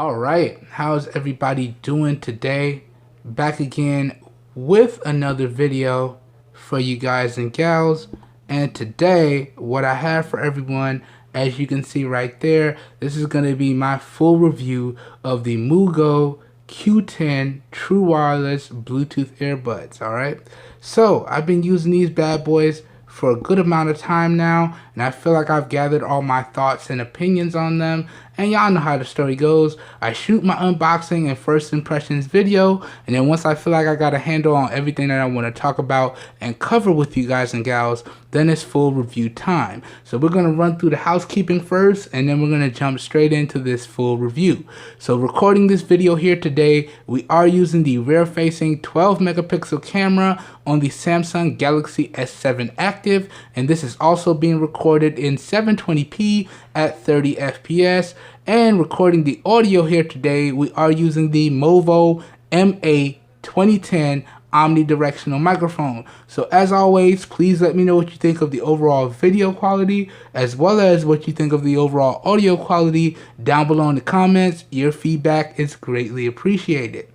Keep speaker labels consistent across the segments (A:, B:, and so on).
A: Alright, how's everybody doing today? Back again with another video for you guys and gals. And today, what I have for everyone, as you can see right there, this is going to be my full review of the MuGo Q10 True Wireless Bluetooth Earbuds. Alright, so I've been using these bad boys for a good amount of time now, and I feel like I've gathered all my thoughts and opinions on them. And y'all know how the story goes. I shoot my unboxing and first impressions video, and then once I feel like I got a handle on everything that I want to talk about and cover with you guys and gals, then it's full review time. So we're going to run through the housekeeping first, and then we're going to jump straight into this full review. So recording this video here today, we are using the rear-facing 12 megapixel camera on the Samsung Galaxy S7 Active, and this is also being recorded in 720p at 30 FPS. And recording the audio here today, we are using the MuGo MA2010 omnidirectional microphone. So as always, please let me know what you think of the overall video quality as well as what you think of the overall audio quality down below in the comments. Your feedback is greatly appreciated.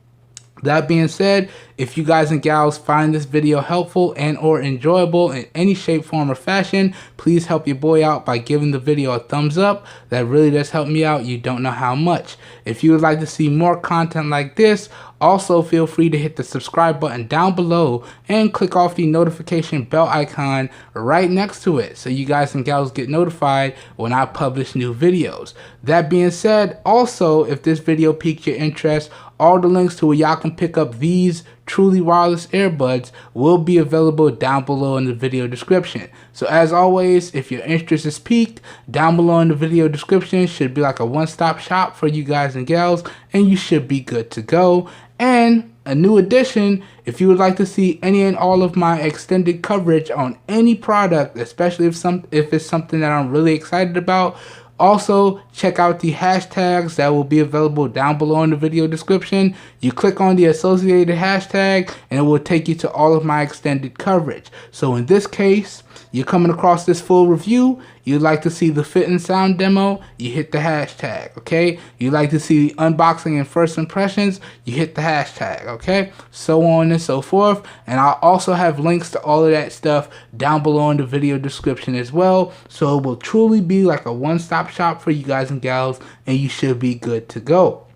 A: That being said, if you guys and gals find this video helpful and or enjoyable in any shape, form, or fashion, please help your boy out by giving the video a thumbs up. That really does help me out. You don't know how much. If you would like to see more content like this, also feel free to hit the subscribe button down below and click off the notification bell icon right next to it so you guys and gals get notified when I publish new videos. That being said, also, if this video piqued your interest, all the links to where y'all can pick up these truly wireless earbuds will be available down below in the video description. So as always, if your interest is piqued, down below in the video description should be like a one-stop shop for you guys and gals, and you should be good to go. And a new addition, if you would like to see any and all of my extended coverage on any product, especially if it's something that I'm really excited about, also check out the hashtags that will be available down below in the video description. You click on the associated hashtag and it will take you to all of my extended coverage. So in this case, you're coming across this full review, you'd like to see the fit and sound demo, you hit the hashtag, okay? You'd like to see the unboxing and first impressions, you hit the hashtag, okay? So on and so forth. And I'll also have links to all of that stuff down below in the video description as well. So it will truly be like a one-stop shop for you guys and gals, and you should be good to go.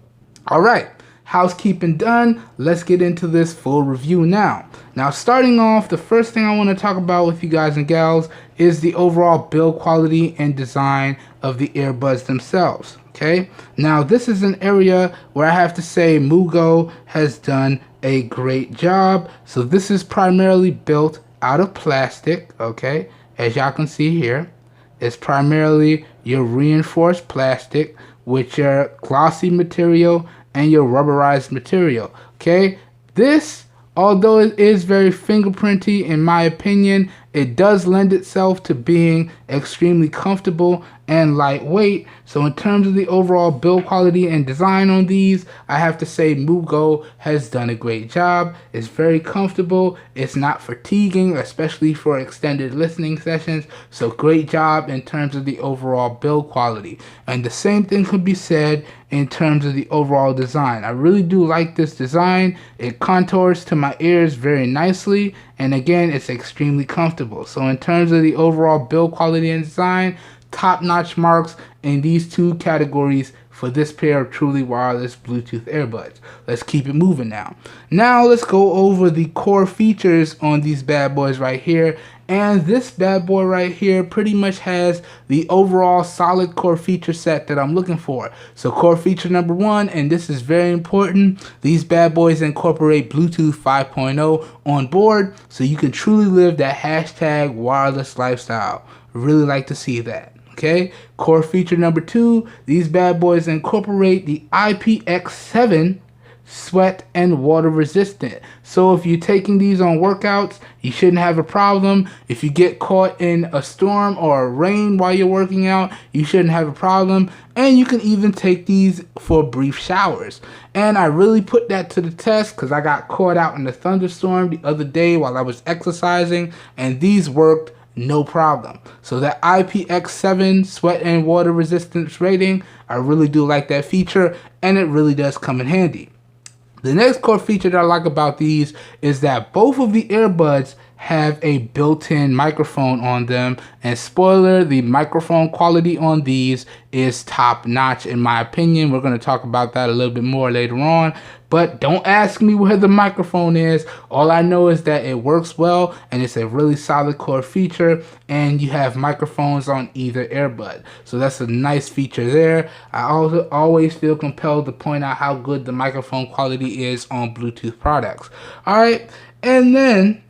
A: All right. Housekeeping done, let's get into this full review now. Now starting off, the first thing I want to talk about with you guys and gals is the overall build quality and design of the earbuds themselves. Okay, now this is an area where I have to say MuGo has done a great job. So this is primarily built out of plastic, okay, as y'all can see here. It's primarily your reinforced plastic with your glossy material and your rubberized material. Okay, this, although it is very fingerprinty in my opinion, it does lend itself to being extremely comfortable and lightweight. So in terms of the overall build quality and design on these, I have to say MuGo has done a great job. It's very comfortable. It's not fatiguing, especially for extended listening sessions. So great job in terms of the overall build quality. And the same thing could be said in terms of the overall design. I really do like this design. It contours to my ears very nicely, and again, it's extremely comfortable. So in terms of the overall build quality and design, top-notch marks in these two categories for this pair of truly wireless Bluetooth earbuds. Let's keep it moving now. Now let's go over the core features on these bad boys right here. And this bad boy right here pretty much has the overall solid core feature set that I'm looking for. So core feature number one, and this is very important, these bad boys incorporate Bluetooth 5.0 on board, so you can truly live that hashtag wireless lifestyle. Really like to see that. Okay, core feature number two, these bad boys incorporate the IPX7 sweat and water resistant. So if you're taking these on workouts, you shouldn't have a problem. If you get caught in a storm or a rain while you're working out, you shouldn't have a problem. And you can even take these for brief showers. And I really put that to the test because I got caught out in a thunderstorm the other day while I was exercising, and these worked no problem. So that IPX7 sweat and water resistance rating, I really do like that feature, and it really does come in handy. The next core feature that I like about these is that both of the earbuds have a built-in microphone on them, and spoiler, the microphone quality on these is top notch in my opinion. We're going to talk about that a little bit more later on, but don't ask me where the microphone is. All I know is that it works well and it's a really solid core feature, and you have microphones on either earbud, so that's a nice feature there. I also always feel compelled to point out how good the microphone quality is on Bluetooth products. Alright, and then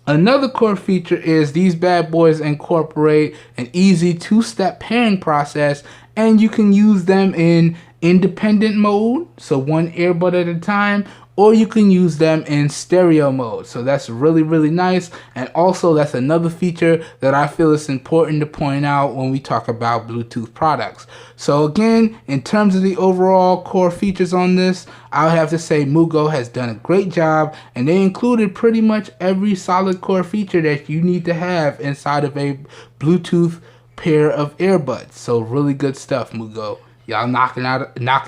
A: another core feature is these bad boys incorporate an easy two-step pairing process, and you can use them in independent mode, so one earbud at a time, or you can use them in stereo mode. So that's really, really nice. And also that's another feature that I feel is important to point out when we talk about Bluetooth products. So again, in terms of the overall core features on this, I would have to say MuGo has done a great job, and they included pretty much every solid core feature that you need to have inside of a Bluetooth pair of earbuds. So really good stuff, MuGo. Y'all knocking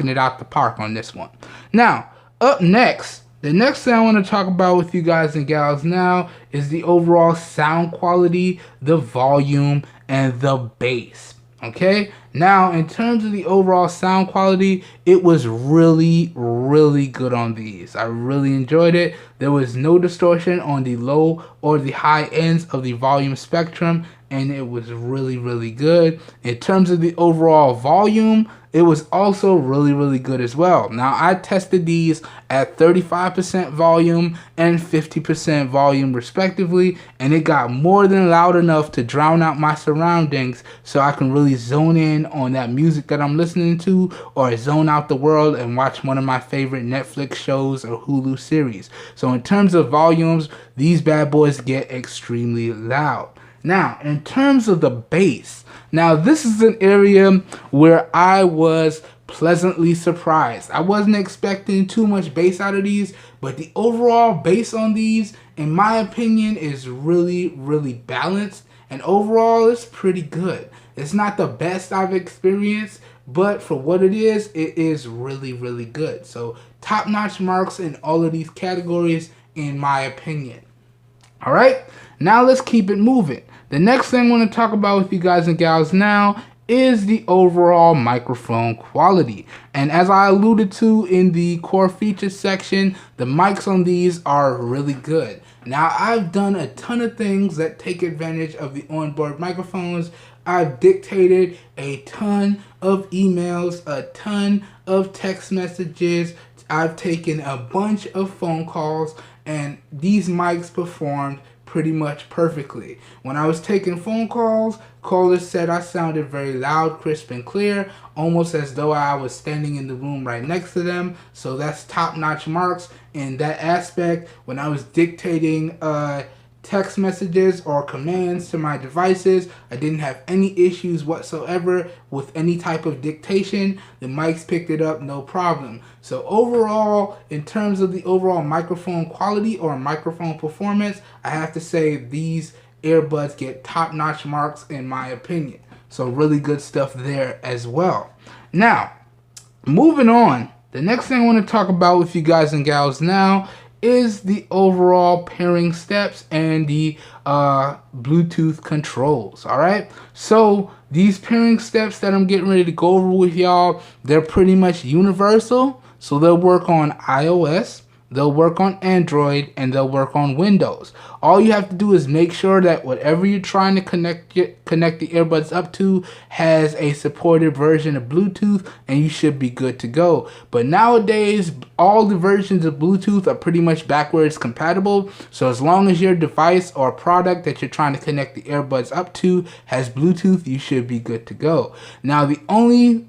A: it out the park on this one. Now, up next, the next thing I want to talk about with you guys and gals now is the overall sound quality, the volume, and the bass. Okay, now in terms of the overall sound quality, it was really, really good on these. I really enjoyed it. There was no distortion on the low or the high ends of the volume spectrum, and it was really, really good. In terms of the overall volume, it was also really, really good as well. Now, I tested these at 35% volume and 50% volume respectively, and it got more than loud enough to drown out my surroundings, so I can really zone in on that music that I'm listening to, or zone out the world and watch one of my favorite Netflix shows or Hulu series. So in terms of volumes, these bad boys get extremely loud. Now, in terms of the bass, now this is an area where I was pleasantly surprised. I wasn't expecting too much bass out of these, but the overall bass on these, in my opinion, is really, really balanced, and overall it's pretty good. It's not the best I've experienced, but for what it is really, really good. So top-notch marks in all of these categories, in my opinion. All right, now let's keep it moving. The next thing I want to talk about with you guys and gals now is the overall microphone quality. And as I alluded to in the core features section, the mics on these are really good. Now, I've done a ton of things that take advantage of the onboard microphones. I've dictated a ton of emails, a ton of text messages. I've taken a bunch of phone calls, and these mics performed pretty much perfectly. When I was taking phone calls, callers said I sounded very loud, crisp, and clear, almost as though I was standing in the room right next to them. So that's top-notch marks in that aspect. When I was dictating text messages or commands to my devices, I didn't have any issues whatsoever with any type of dictation. The mics picked it up no problem. So overall, in terms of the overall microphone quality or microphone performance, I have to say these earbuds get top-notch marks in my opinion. So really good stuff there as well. Now, moving on, the next thing I want to talk about with you guys and gals now is the overall pairing steps and the Bluetooth controls. All right, so these pairing steps that I'm getting ready to go over with y'all, they're pretty much universal. So they'll work on iOS, they'll work on Android, and they'll work on Windows. All you have to do is make sure that whatever you're trying to connect the earbuds up to has a supported version of Bluetooth, and you should be good to go. But nowadays, all the versions of Bluetooth are pretty much backwards compatible. So as long as your device or product that you're trying to connect the earbuds up to has Bluetooth, you should be good to go. Now, the only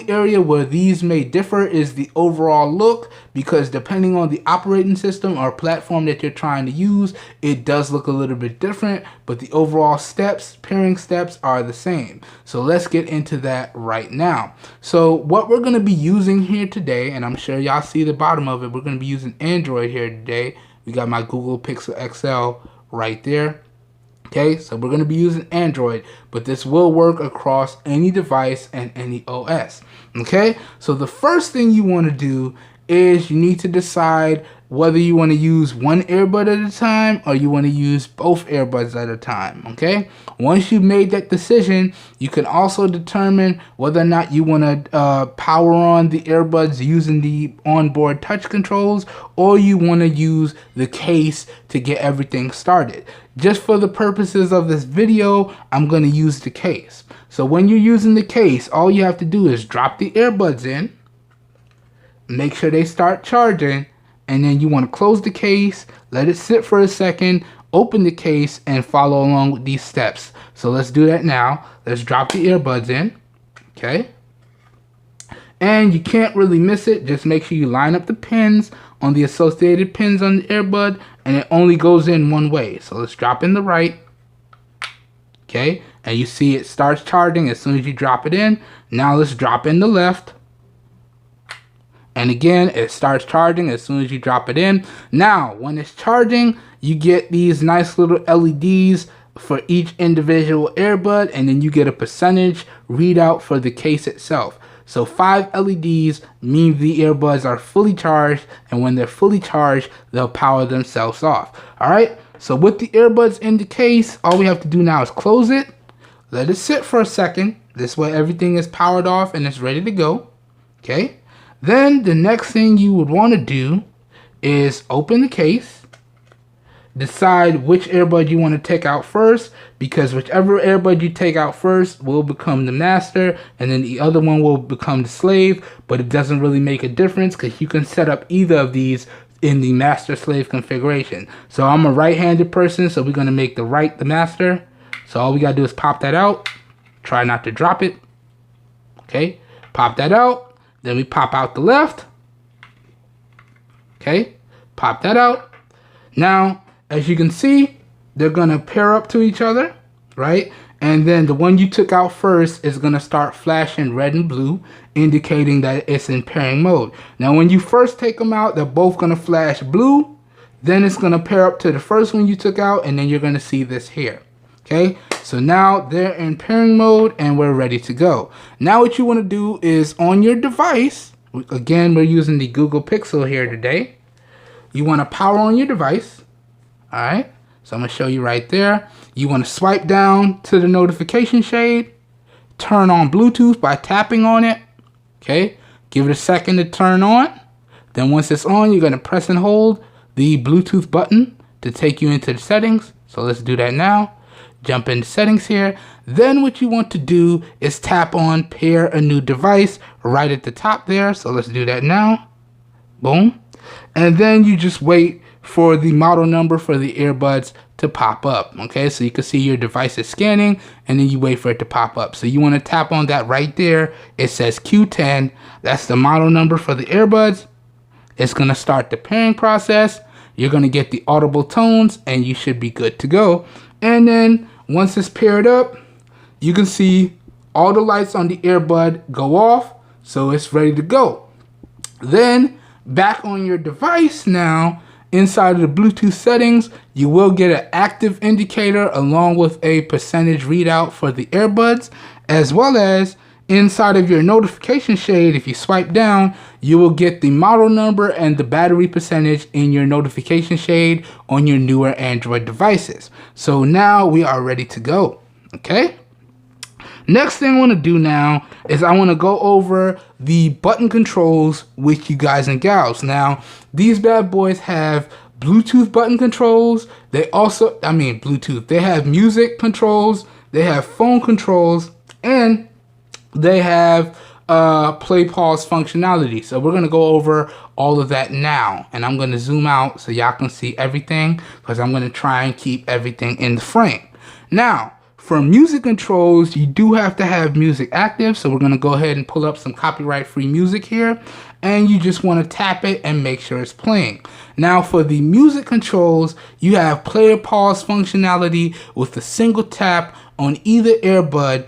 A: area where these may differ is the overall look, because depending on the operating system or platform that you're trying to use, it does look a little bit different, but the overall steps, pairing steps, are the same. So let's get into that right now. So what we're going to be using here today, and I'm sure y'all see the bottom of it, we're going to be using Android here today. We got my Google Pixel XL right there. Okay, so we're going to be using Android, but this will work across any device and any OS. Okay, so the first thing you want to do is you need to decide whether you want to use one earbud at a time or you want to use both earbuds at a time. Okay, once you've made that decision, you can also determine whether or not you want to power on the earbuds using the onboard touch controls, or you want to use the case to get everything started. Just for the purposes of this video, I'm going to use the case. So when you're using the case, all you have to do is drop the earbuds in, make sure they start charging, and then you want to close the case, let it sit for a second, open the case, and follow along with these steps. So let's do that now. Let's drop the earbuds in. Okay. And you can't really miss it. Just make sure you line up the pins on the associated pins on the earbud, and it only goes in one way. So let's drop in the right. Okay. And you see it starts charging as soon as you drop it in. Now let's drop in the left. And again, it starts charging as soon as you drop it in. Now, when it's charging, you get these nice little LEDs for each individual earbud, and then you get a percentage readout for the case itself. So 5 LEDs mean the earbuds are fully charged, and when they're fully charged, they'll power themselves off. All right, so with the earbuds in the case, all we have to do now is close it, let it sit for a second. This way everything is powered off and it's ready to go. Okay. Then the next thing you would want to do is open the case, decide which earbud you want to take out first, because whichever earbud you take out first will become the master, and then the other one will become the slave. But it doesn't really make a difference because you can set up either of these in the master slave configuration. So I'm a right-handed person, so we're going to make the right the master. So all we got to do is pop that out, try not to drop it. Okay, pop that out. Then we pop out the left. Okay, pop that out. Now, as you can see, they're going to pair up to each other, right? And then the one you took out first is going to start flashing red and blue, indicating that it's in pairing mode. Now, when you first take them out, they're both going to flash blue. Then it's going to pair up to the first one you took out, and then you're going to see this here. Okay, so now they're in pairing mode and we're ready to go. Now what you want to do is on your device, again, we're using the Google Pixel here today. You want to power on your device. All right, so I'm going to show you right there. You want to swipe down to the notification shade, turn on Bluetooth by tapping on it. Okay, give it a second to turn on. Then once it's on, you're going to press and hold the Bluetooth button to take you into the settings. So let's do that now. Jump into settings here. Then what you want to do is tap on pair a new device right at the top there. So let's do that now. Boom. And then you just wait for the model number for the earbuds to pop up. Okay, so you can see your device is scanning, and then you wait for it to pop up. So you want to tap on that right there. It says Q10. That's the model number for the earbuds. It's going to start the pairing process. You're going to get the audible tones, and you should be good to go. And then once it's paired up, you can see all the lights on the earbud go off, so it's ready to go. Then back on your device now, inside of the Bluetooth settings, you will get an active indicator along with a percentage readout for the earbuds, as well as inside of your notification shade, if you swipe down, you will get the model number and the battery percentage in your notification shade on your newer Android devices. So now we are ready to go. Okay. Next thing I want to do now is I want to go over the button controls with you guys and gals. Now, these bad boys have Bluetooth button controls. They also, Bluetooth. They have music controls. They have phone controls, and they have play pause functionality. So we're going to go over all of that now, and I'm going to zoom out so y'all can see everything, because I'm going to try and keep everything in the frame. Now, for music controls, you do have to have music active, so we're going to go ahead and pull up some copyright free music here, and you just want to tap it and make sure it's playing. Now for the music controls, you have player pause functionality with a single tap on either earbud.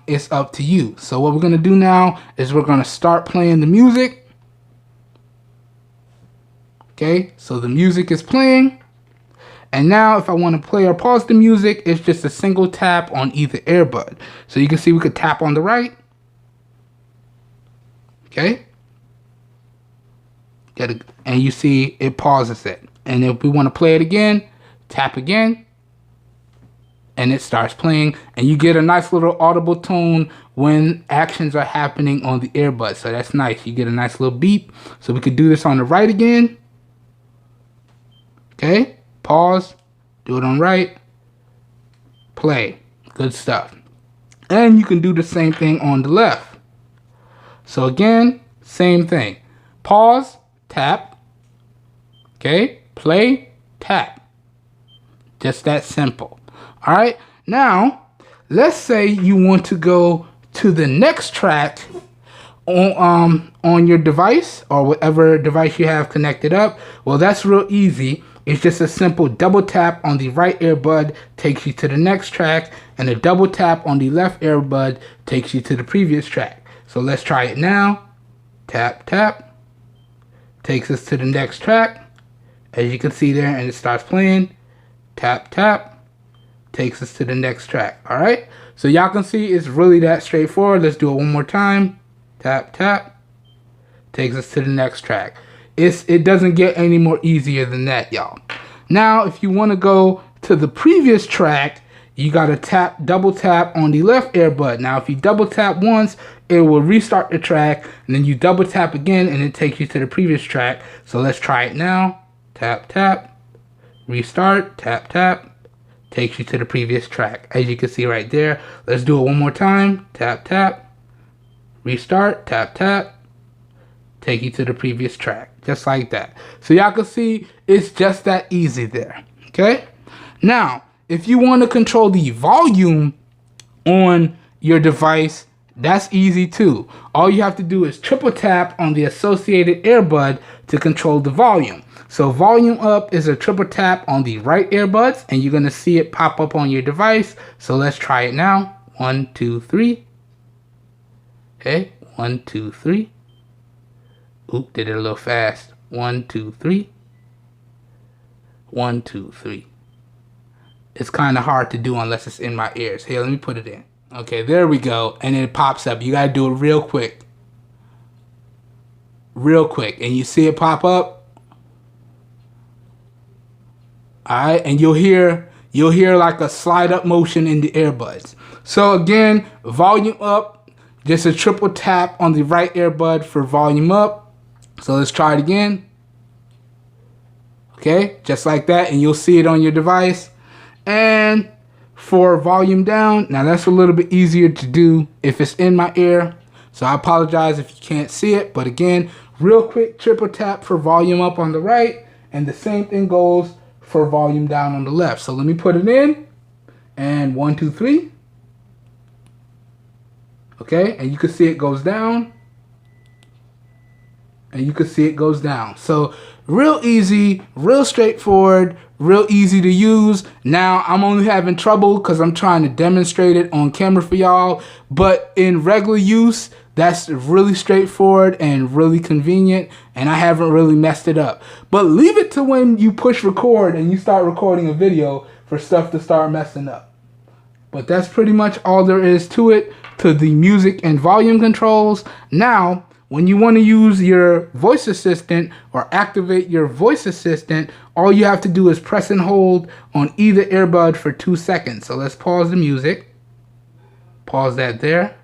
A: It's up to you. So what we're going to do now is we're going to start playing the music. Okay, so the music is playing, And now if I want to play or pause the music, it's just a single tap on either earbud. So you can see we could tap on the right. Okay. And you see it pauses it. And if we want to play it again, tap again. And it starts playing. And you get a nice little audible tone when actions are happening on the earbud. So that's nice. You get a nice little beep. So we could do this on the right again. Okay. Pause. Do it on right. Play. Good stuff. And you can do the same thing on the left. So again, same thing. Pause. Tap. Okay. Play. Tap. Just that simple. All right. Now, let's say you want to go to the next track on your device or whatever device you have connected up. Well, that's real easy. It's just a simple double tap on the right earbud takes you to the next track, and a double tap on the left earbud takes you to the previous track. So let's try it now. Tap, tap. Takes us to the next track. As you can see there, and it starts playing. Tap, tap. Takes us to the next track. All right. So y'all can see it's really that straightforward. Let's do it one more time. Tap, tap. Takes us to the next track. It doesn't get any more easier than that, y'all. Now, if you want to go to the previous track, you got to double tap on the left earbud. Now, if you double tap once, it will restart the track, and then you double tap again, and it takes you to the previous track. So let's try it now. Tap, tap. Restart. Tap, tap. Takes you to the previous track, as you can see right there. Let's do it one more time. Tap, tap. Restart. Tap, tap. Take you to the previous track, just like that. So y'all can see it's just that easy there. Okay. Now, if you want to control the volume on your device, that's easy too. All you have to do is triple tap on the associated earbud to control the volume. So volume up is a triple tap on the right earbuds, and you're going to see it pop up on your device. So let's try it now. 1, 2, 3. Okay. 1, 2, 3. Oop, did it a little fast. 1, 2, 3. 1, 2, 3. It's kind of hard to do unless it's in my ears. Here, let me put it in. Okay, there we go. And it pops up. You got to do it real quick. Real quick. And you see it pop up. Alright, and you'll hear like a slide up motion in the earbuds. So again, volume up, just a triple tap on the right earbud for volume up. So let's try it again. Okay, just like that, and you'll see it on your device. And for volume down, now that's a little bit easier to do if it's in my ear. So I apologize if you can't see it, but again, real quick triple tap for volume up on the right, and the same thing goes for volume down on the left. So let me put it in, and 1, 2, 3. Okay, and you can see it goes down, and you can see it goes down. So real easy, real straightforward, real easy to use. Now I'm only having trouble because I'm trying to demonstrate it on camera for y'all, but in regular use, that's really straightforward and really convenient, and I haven't really messed it up. But leave it to when you push record and you start recording a video for stuff to start messing up. But that's pretty much all there is to it, to the music and volume controls. Now, when you want to use your voice assistant or activate your voice assistant, all you have to do is press and hold on either earbud for 2 seconds. So let's pause the music. Pause that there.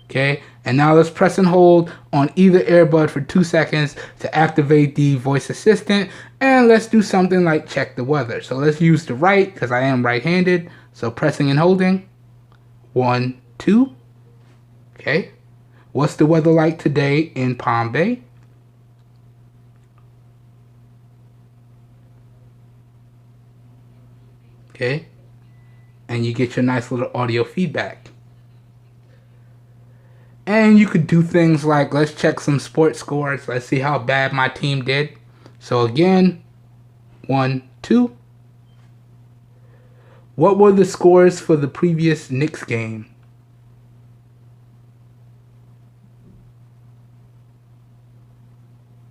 A: Okay, and now let's press and hold on either earbud for 2 seconds to activate the voice assistant. And let's do something like check the weather. So let's use the right because I am right-handed. So pressing and holding. 1, 2. Okay. What's the weather like today in Palm Bay? Okay. And you get your nice little audio feedback. And you could do things like, let's check some sports scores. Let's see how bad my team did. So again, 1, 2. What were the scores for the previous Knicks game?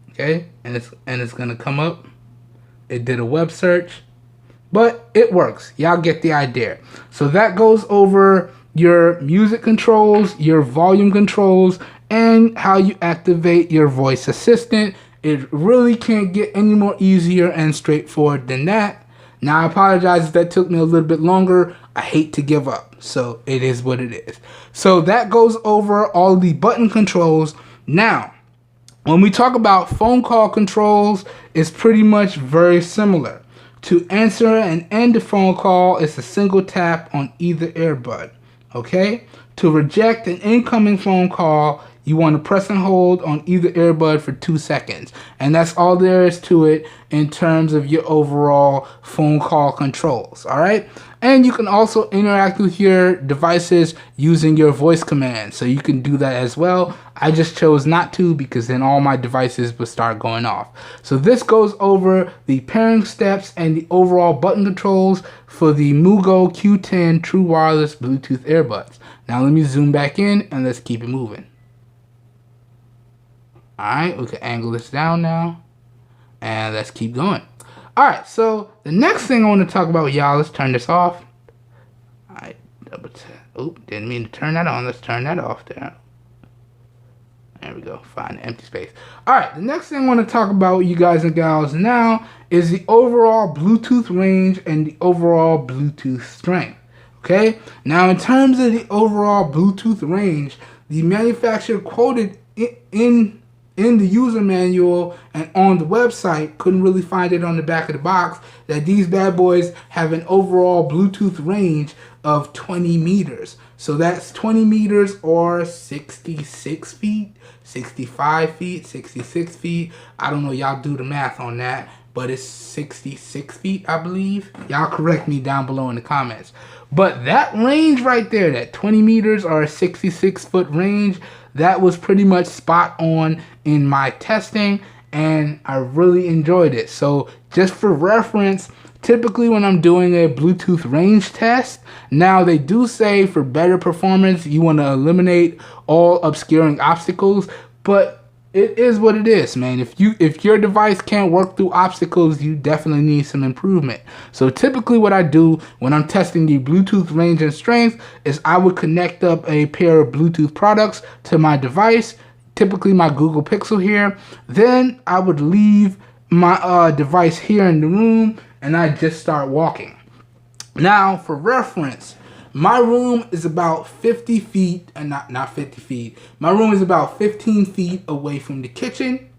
A: Okay, and it's gonna come up. It did a web search, but it works. Y'all get the idea. So that goes over your music controls, your volume controls, and how you activate your voice assistant. It really can't get any more easier and straightforward than that. Now, I apologize if that took me a little bit longer. I hate to give up, so it is what it is. So that goes over all the button controls. Now, when we talk about phone call controls, it's pretty much very similar. To answer and end a phone call, it's a single tap on either earbud. Okay? To reject an incoming phone call, you want to press and hold on either earbud for 2 seconds. And that's all there is to it in terms of your overall phone call controls. Alright? And you can also interact with your devices using your voice command. So you can do that as well. I just chose not to because then all my devices would start going off. So this goes over the pairing steps and the overall button controls for the MuGo Q10 True Wireless Bluetooth Earbuds. Now let me zoom back in and let's keep it moving. Alright, we can angle this down now. And let's keep going. Alright, so the next thing I want to talk about with y'all, let's turn this off. Alright, double tap. Oh, didn't mean to turn that on. Let's turn that off there. There we go. Find an empty space. Alright, the next thing I want to talk about with you guys and gals now is the overall Bluetooth range and the overall Bluetooth strength. Okay? Now, in terms of the overall Bluetooth range, the manufacturer quoted in the user manual and on the website, couldn't really find it on the back of the box, that these bad boys have an overall Bluetooth range of 20 meters. So that's 20 meters or 66 feet, 65 feet, 66 feet. I don't know, y'all do the math on that, but it's 66 feet, I believe. Y'all correct me down below in the comments. But that range right there, that 20 meters or a 66-foot range, that was pretty much spot on in my testing, and I really enjoyed it. So just for reference, typically when I'm doing a Bluetooth range test, now they do say for better performance, you want to eliminate all obscuring obstacles, but it is what it is, man. If your device can't work through obstacles, you definitely need some improvement. So typically what I do when I'm testing the Bluetooth range and strength is I would connect up a pair of Bluetooth products to my device, typically my Google Pixel here. Then I would leave my device here in the room and I just start walking. Now, for reference, my room is about 50 feet, and not 50 feet. My room is about 15 feet away from the kitchen.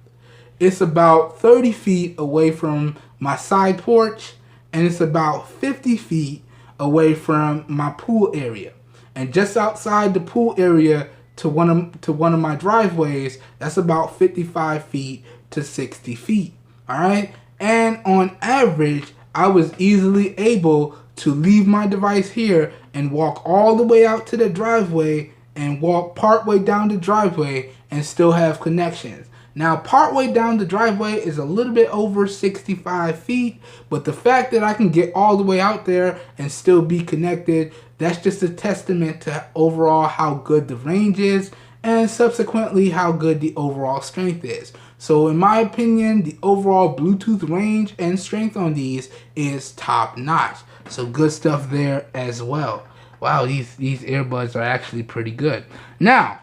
A: It's about 30 feet away from my side porch, and it's about 50 feet away from my pool area. And just outside the pool area to one of my driveways, that's about 55 feet to 60 feet. All right? And on average, I was easily able to leave my device here and walk all the way out to the driveway and walk partway down the driveway and still have connections. Now, partway down the driveway is a little bit over 65 feet, but the fact that I can get all the way out there and still be connected, that's just a testament to overall how good the range is and subsequently how good the overall strength is. So in my opinion, the overall Bluetooth range and strength on these is top notch. So good stuff there as well. Wow, these earbuds are actually pretty good. Now,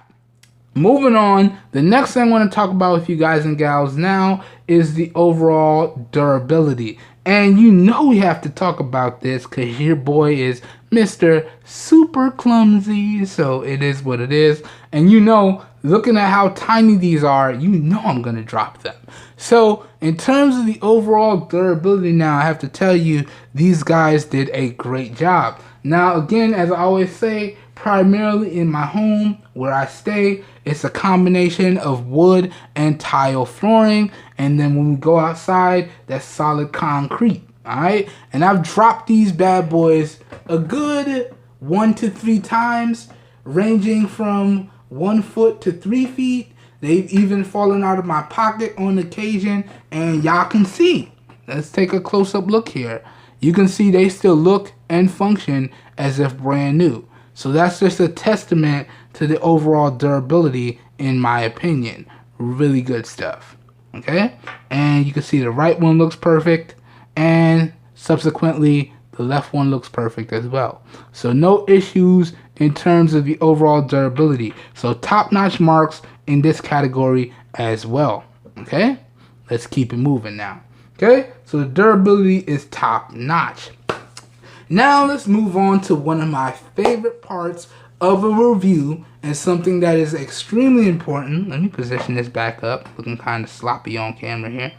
A: moving on, the next thing I want to talk about with you guys and gals now is the overall durability. And you know we have to talk about this because your boy is Mr. Super Clumsy. So it is what it is. And you know, looking at how tiny these are, you know I'm going to drop them. So in terms of the overall durability now, I have to tell you, these guys did a great job. Now, again, as I always say, primarily in my home where I stay, it's a combination of wood and tile flooring. And then when we go outside, that's solid concrete. All right. And I've dropped these bad boys a good 1 to 3 times, ranging from 1 foot to 3 feet. They've even fallen out of my pocket on occasion, and y'all can see. Let's take a close-up look here. You can see they still look and function as if brand new. So that's just a testament to the overall durability, in my opinion. Really good stuff. Okay? And you can see the right one looks perfect, and Subsequently, the left one looks perfect as well. So no issues in terms of the overall durability. So top-notch marks in this category as well. Okay, let's keep it moving now. Okay, so the durability is top-notch. Now let's move on to one of my favorite parts of a review and something that is extremely important. Let me position this back up, looking kind of sloppy on camera here.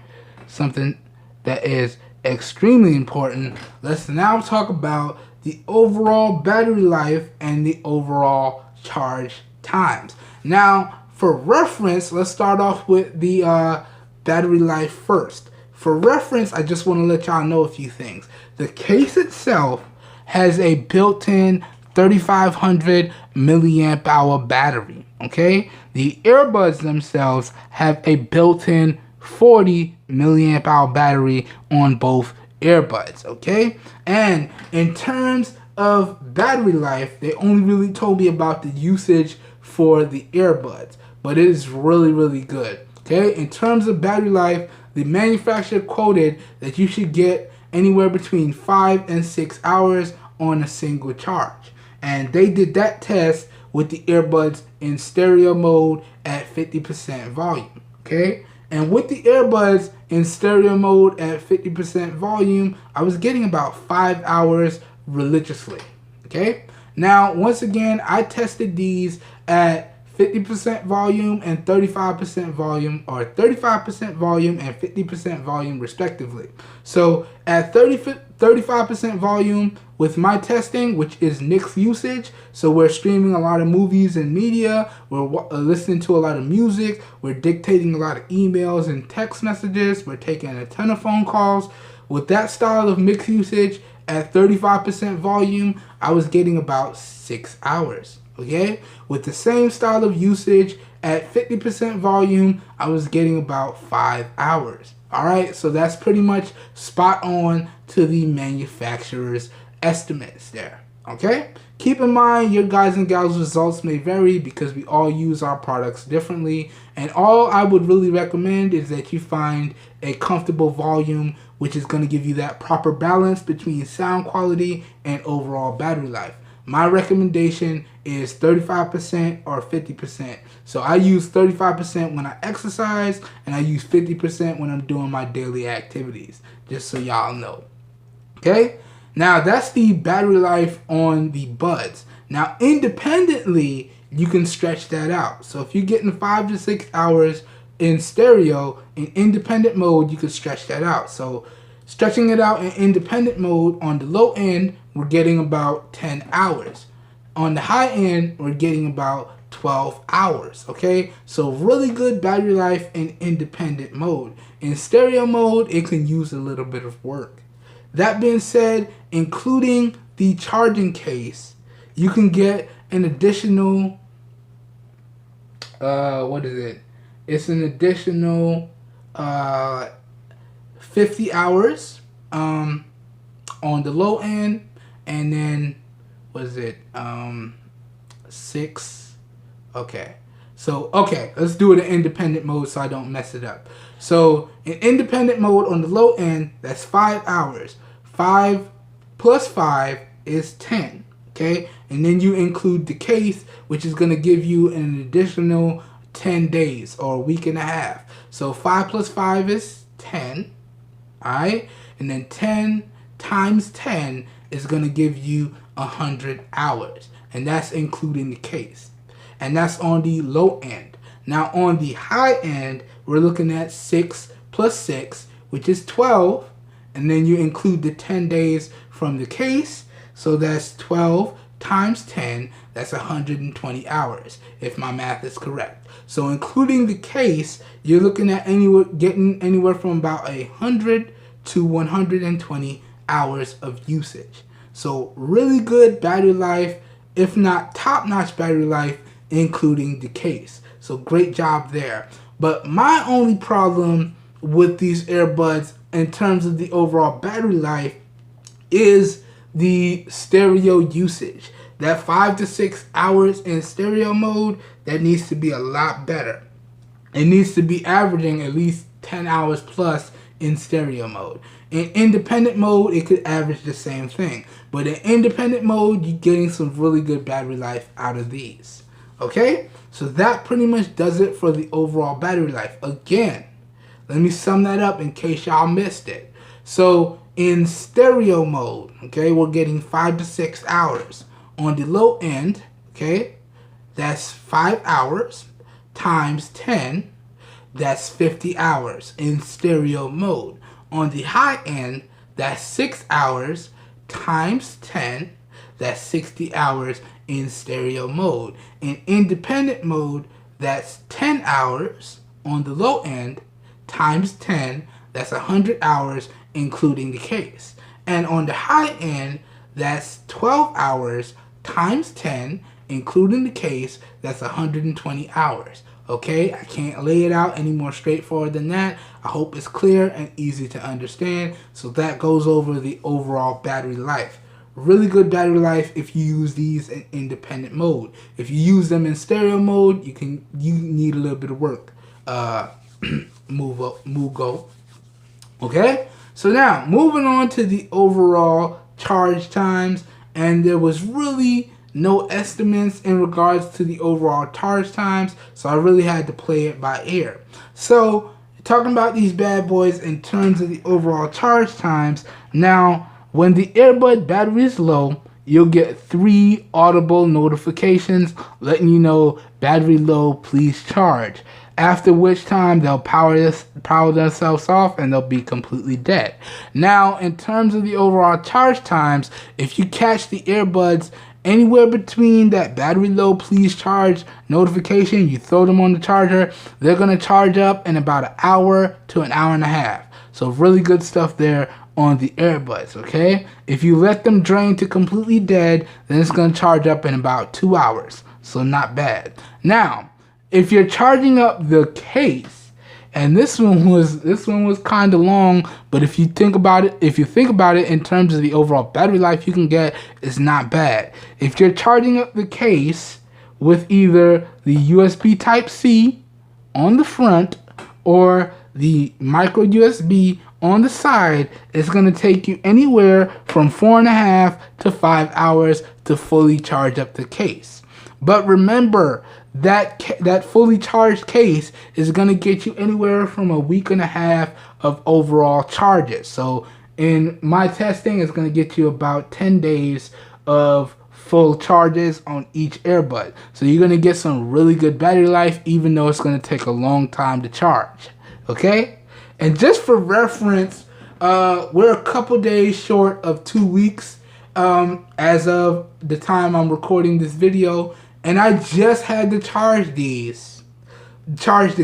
A: Something that is extremely important. Let's now talk about the overall battery life and the overall charge times. Now, for reference, let's start off with the battery life first. For reference, I just want to let y'all know a few things. The case itself has a built-in 3500 milliamp hour battery, okay? The earbuds themselves have a built-in 40 milliamp hour battery on both earbuds, okay? And in terms of battery life, they only really told me about the usage for the earbuds, but it is really, really good, okay? In terms of battery life, the manufacturer quoted that you should get anywhere between 5 and 6 hours on a single charge. And they did that test with the earbuds in stereo mode at 50% volume, okay? And with the earbuds in stereo mode at 50% volume, I was getting about 5 hours religiously, okay? Now, once again, I tested these at 50% volume and 35% volume, or 35% volume and 50% volume respectively. So at 35% volume with my testing, which is Nick's usage, so we're streaming a lot of movies and media, we're listening to a lot of music, we're dictating a lot of emails and text messages, we're taking a ton of phone calls. With that style of mix usage at 35% volume, I was getting about 6 hours. Okay, with the same style of usage at 50% volume, I was getting about 5 hours. All right, so that's pretty much spot on to the manufacturer's estimates there. Okay, keep in mind your guys and gals results may vary because we all use our products differently, and all I would really recommend is that you find a comfortable volume which is going to give you that proper balance between sound quality and overall battery life. My recommendation is 35% or 50%. So I use 35% when I exercise, and I use 50% when I'm doing my daily activities, just so y'all know. Okay? Now, that's the battery life on the buds. Now, independently, you can stretch that out. So if you're getting 5 to 6 hours in stereo, in independent mode, you can stretch that out. So stretching it out in independent mode, on the low end, we're getting about 10 hours. On the high end, we're getting about 12 hours, okay? So really good battery life in independent mode. In stereo mode, it can use a little bit of work. That being said, including the charging case, you can get an additional, It's an additional 50 hours on the low end, and then six. Okay, so let's do it in independent mode so I don't mess it up. So in independent mode on the low end, that's 5 hours. 5 plus 5 is 10. Okay, and then you include the case, which is going to give you an additional 10 days or a week and a half. So 5 plus 5 is 10. Alright, and then 10 times 10 is going to give you 100 hours, and that's including the case, and that's on the low end. Now on the high end, we're looking at 6 plus 6, which is 12, and then you include the 10 days from the case, so that's 12 times 10, that's 120 hours, if my math is correct. So including the case, you're looking at getting anywhere from about 100 to 120 hours of usage. So really good battery life, if not top-notch battery life, including the case. So great job there. But my only problem with these earbuds in terms of the overall battery life is the stereo usage. That 5 to 6 hours in stereo mode, that needs to be a lot better. It needs to be averaging at least 10 hours plus in stereo mode. In independent mode, it could average the same thing. But in independent mode, you're getting some really good battery life out of these. Okay? So that pretty much does it for the overall battery life. Again, let me sum that up in case y'all missed it. So in stereo mode, okay, we're getting 5 to 6 hours. On the low end, okay, that's 5 hours times 10. That's 50 hours in stereo mode. On the high end, that's 6 hours times 10. That's 60 hours in stereo mode. In independent mode, that's 10 hours on the low end times 10. That's 100 hours including the case. And on the high end, that's 12 hours times 10 including the case. That's 120 hours. Okay, I can't lay it out any more straightforward than that. I hope it's clear and easy to understand. So that goes over the overall battery life. Really good battery life if you use these in independent mode. If you use them in stereo mode, you need a little bit of work. MuGo. Okay, so now moving on to the overall charge times, and there was really no estimates in regards to the overall charge times, so I really had to play it by ear. So talking about these bad boys in terms of the overall charge times, now when the earbud battery is low, you'll get 3 audible notifications letting you know battery low, please charge. After which time they'll power themselves off and they'll be completely dead. Now, in terms of the overall charge times, if you catch the earbuds anywhere between that battery low, please charge notification, you throw them on the charger, they're going to charge up in about an hour to an hour and a half. So really good stuff there on the earbuds, okay? If you let them drain to completely dead, then it's going to charge up in about 2 hours. So not bad. Now, if you're charging up the case, and this one was kind of long, but if you think about it in terms of the overall battery life you can get, it's not bad. If you're charging up the case with either the USB Type-C on the front or the micro USB on the side, it's going to take you anywhere from 4.5 to 5 hours to fully charge up the case. But remember, that fully charged case is going to get you anywhere from a week and a half of overall charges. So in my testing, it's going to get you about 10 days of full charges on each earbud. So you're going to get some really good battery life, even though it's going to take a long time to charge. Okay? And just for reference, we're a couple days short of 2 weeks as of the time I'm recording this video. And I just had to charge the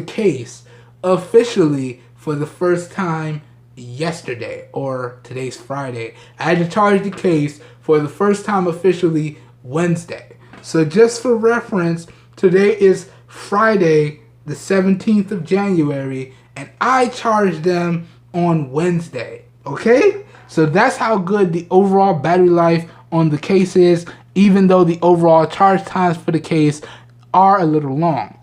A: case officially for the first time yesterday, or today's Friday. I had to charge the case for the first time officially Wednesday. So just for reference, today is Friday, the 17th of January, and I charged them on Wednesday. Okay? So that's how good the overall battery life on the case is, even though the overall charge times for the case are a little long.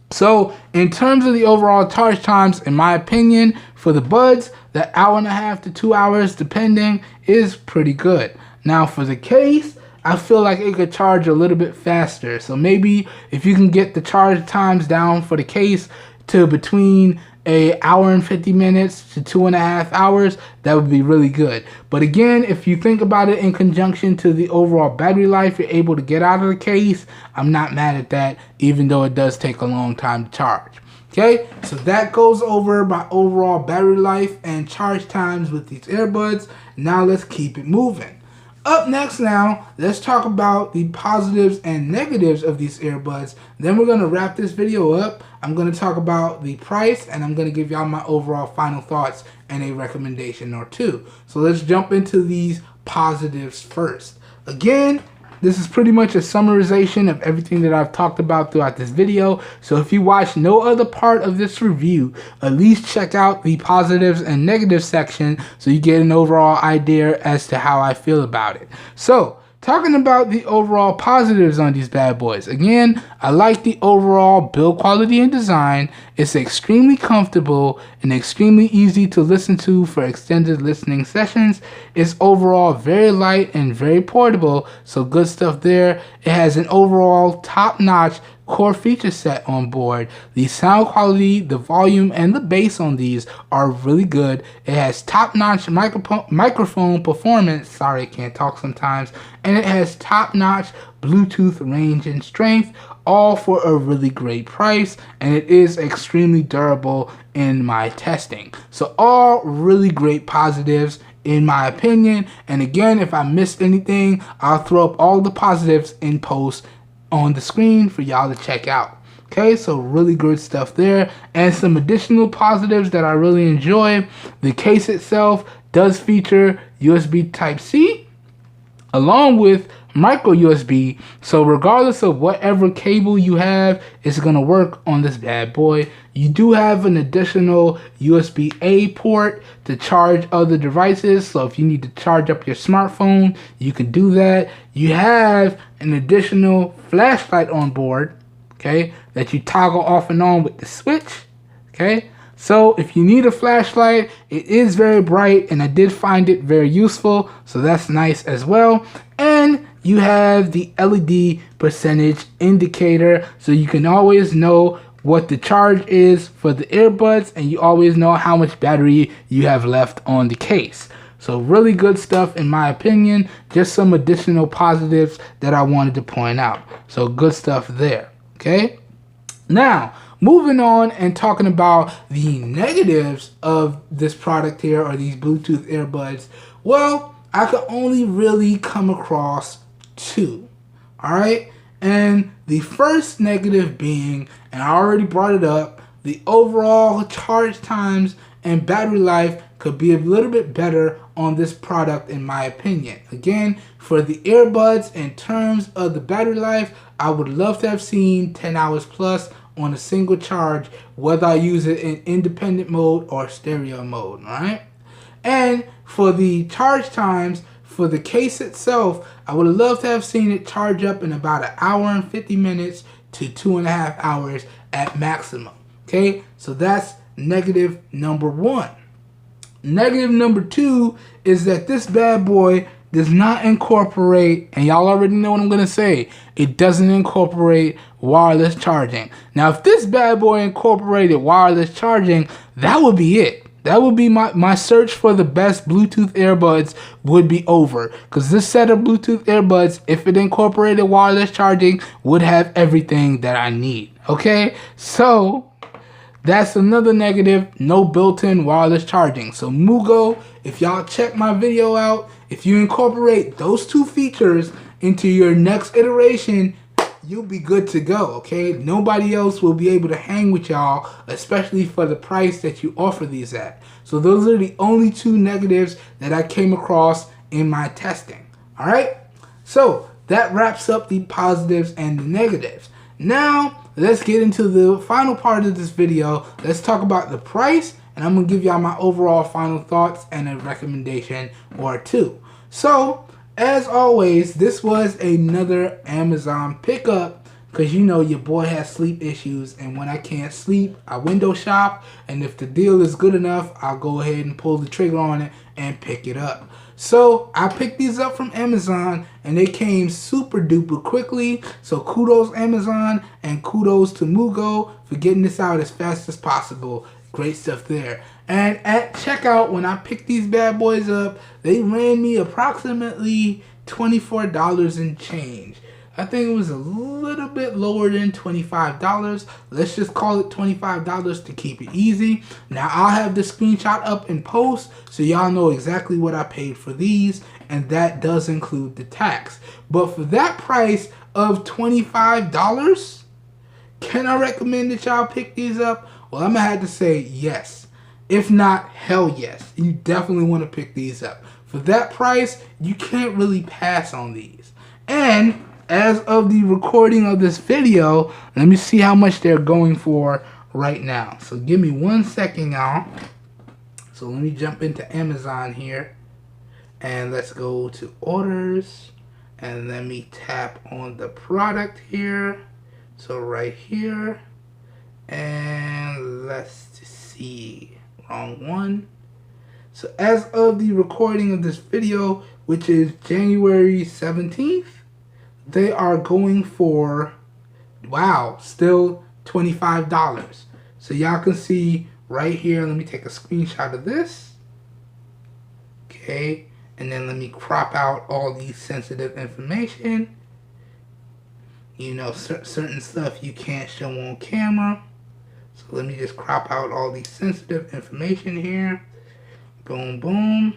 A: So in terms of the overall charge times, in my opinion, for the buds, that 1.5 to 2 hours depending is pretty good. Now for the case, I feel like it could charge a little bit faster. So maybe if you can get the charge times down for the case to between an hour and 50 minutes to 2.5 hours, that would be really good. But again, if you think about it in conjunction to the overall battery life you're able to get out of the case, I'm not mad at that, even though it does take a long time to charge. Okay, so that goes over my overall battery life and charge times with these earbuds. Now let's keep it moving. Up next now, let's talk about the positives and negatives of these earbuds. Then we're going to wrap this video up. I'm going to talk about the price, and I'm going to give y'all my overall final thoughts and a recommendation or two. So let's jump into these positives first. Again, this is pretty much a summarization of everything that I've talked about throughout this video. So if you watch no other part of this review, at least check out the positives and negatives section so you get an overall idea as to how I feel about it. So talking about the overall positives on these bad boys. Again, I like the overall build quality and design. It's extremely comfortable and extremely easy to listen to for extended listening sessions. It's overall very light and very portable, so good stuff there. It has an overall top-notch core feature set on board. The sound quality, the volume, and the bass on these are really good. It has top-notch microphone performance. Sorry, I can't talk sometimes. And it has top-notch Bluetooth range and strength, all for a really great price, and it is extremely durable in my testing. So all really great positives in my opinion. And again, if I missed anything, I'll throw up all the positives in post on the screen for y'all to check out. Okay, so really good stuff there. And some additional positives that I really enjoy. The case itself does feature USB Type-C along with micro USB, so regardless of whatever cable you have, it's gonna work on this bad boy. You do have an additional USB-A port to charge other devices, so if you need to charge up your smartphone, you can do that. You have an additional flashlight on board, okay, that you toggle off and on with the switch, okay. So if you need a flashlight, it is very bright, and I did find it very useful, so that's nice as well. And you have the LED percentage indicator, so you can always know what the charge is for the earbuds, and you always know how much battery you have left on the case. So really good stuff in my opinion. Just some additional positives that I wanted to point out. So good stuff there, okay? Now, moving on and talking about the negatives of this product here, or these Bluetooth earbuds. Well, I could only really come across two, all right? And the first negative being, and I already brought it up, the overall charge times and battery life could be a little bit better on this product in my opinion. Again, for the earbuds, in terms of the battery life, I would love to have seen 10 hours plus on a single charge, whether I use it in independent mode or stereo mode, all right? And for the charge times, for the case itself, I would love to have seen it charge up in about 1 hour and 50 minutes to 2.5 hours at maximum. Okay, so that's negative number one. Negative number two is that this bad boy does not incorporate, and y'all already know what I'm gonna say, it doesn't incorporate wireless charging. Now, if this bad boy incorporated wireless charging, that would be it. That would be my search for the best Bluetooth earbuds would be over. Because this set of Bluetooth earbuds, if it incorporated wireless charging, would have everything that I need. Okay? So, that's another negative, no built-in wireless charging. So MuGo, if y'all check my video out, if you incorporate those two features into your next iteration, you'll be good to go, okay? Nobody else will be able to hang with y'all, especially for the price that you offer these at. So those are the only two negatives that I came across in my testing, all right? So that wraps up the positives and the negatives. Now, let's get into the final part of this video. Let's talk about the price, and I'm gonna give y'all my overall final thoughts and a recommendation or two. So, as always, this was another Amazon pickup, because you know your boy has sleep issues, and when I can't sleep, I window shop, and if the deal is good enough, I'll go ahead and pull the trigger on it and pick it up. So I picked these up from Amazon, and they came super duper quickly. So kudos Amazon, and kudos to MuGo for getting this out as fast as possible. Great stuff there. And at checkout, when I picked these bad boys up, they ran me approximately $24 and change. I think it was a little bit lower than $25. Let's just call it $25 to keep it easy. Now, I'll have the screenshot up in post so y'all know exactly what I paid for these, and that does include the tax. But for that price of $25, can I recommend that y'all pick these up? Well, I'm going to have to say yes. If not, hell yes. You definitely want to pick these up. For that price, you can't really pass on these. And as of the recording of this video, let me see how much they're going for right now. So give me 1 second, y'all. So let me jump into Amazon here. And let's go to orders. And let me tap on the product here. So right here. And let's see, wrong one. So as of the recording of this video, which is January 17th, they are going for, wow, still $25. So y'all can see right here, let me take a screenshot of this. Okay, and then let me crop out all these sensitive information. You know, certain stuff you can't show on camera. So let me just crop out all these sensitive information here. Boom, boom.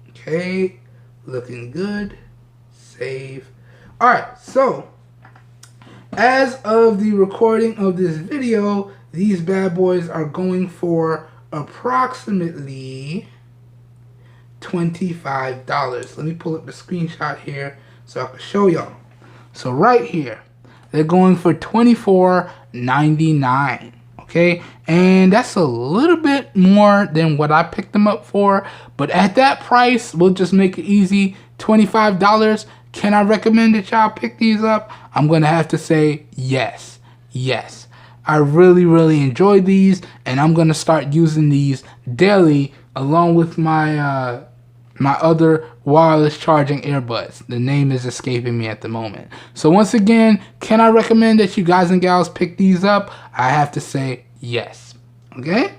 A: Okay, looking good. Save. Alright, so as of the recording of this video, these bad boys are going for approximately $25. Let me pull up the screenshot here so I can show y'all. So right here, they're going for $24.99. Okay, and that's a little bit more than what I picked them up for, but at that price, we'll just make it easy, $25. Can I recommend that y'all pick these up? I'm gonna have to say yes. Yes, I really enjoy these, and I'm gonna start using these daily along with my my other wireless charging earbuds. The name is escaping me at the moment. So once again, can I recommend that you guys and gals pick these up? I have to say yes. Okay?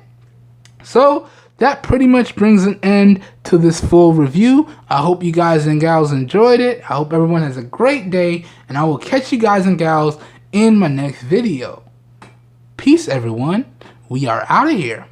A: So that pretty much brings an end to this full review. I hope you guys and gals enjoyed it. I hope everyone has a great day, and I will catch you guys and gals in my next video. Peace, everyone. We are out of here.